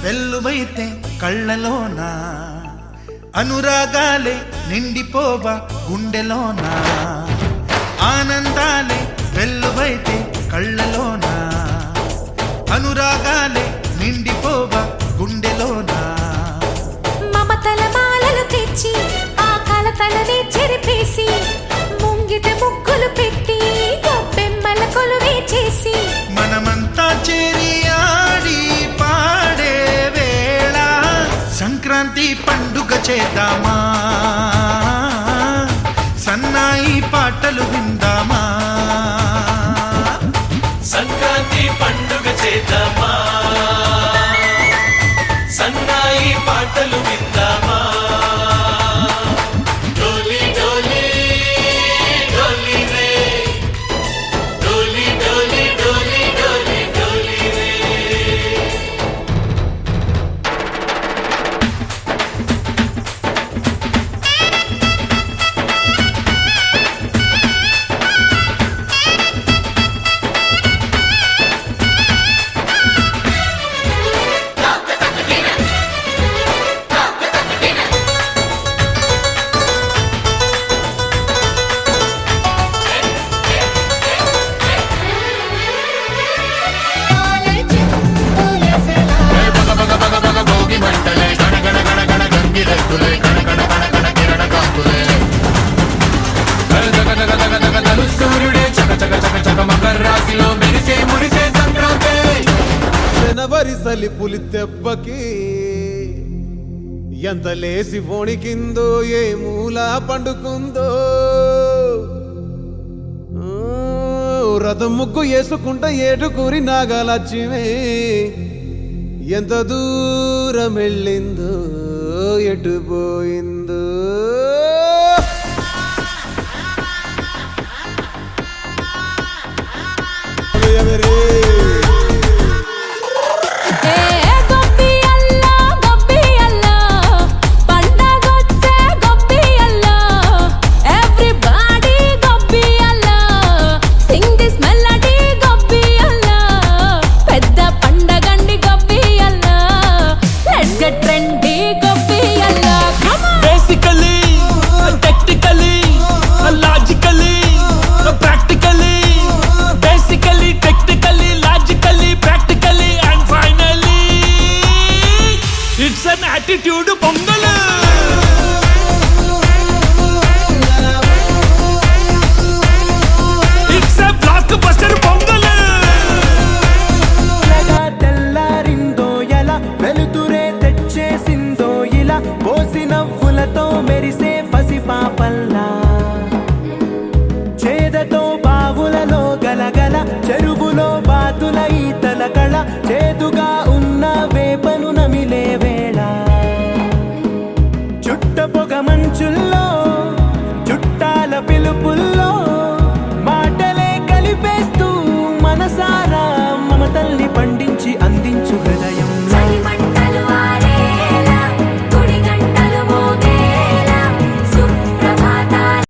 వెల్లువైతే కళ్ళలోన అనురాగాలే నిండిపోవా గుండెలోన ఆనందాలే వెల్లువైతే కళ్ళలోన అనురాగాలే నిండిపోవా గుండెలోన మమతల మాలలు తెచ్చి ఆ కలతలనే చెరిపేసి ముంగిట ముగ్గులు పెట్టి గొప్పెమ్మల కొలువే చేసి మనమంతా చేరి ఆడి పాడే వేళ సంక్రాంతి పండుగ చేద్దామా సన్నాయి పాటలు విందామా సంక్రాంతి పండుగ చేద్దామా సన్నాయి పాటలు విందామా డోలి డోలి డోలి రే డోలి డోలి డోలి డోలి డోలి రే జనవరి సలిపులి దెబ్బకి ఎంత లేసి వణికిందో ఏ మూల పండుకుందో రథం ముగ్గు వేసుకుంటా ఏటుకూరి నాగలక్ష్మి ఎంత దూరం వెళ్ళిందో ఎటు పోయిందో ఎవరే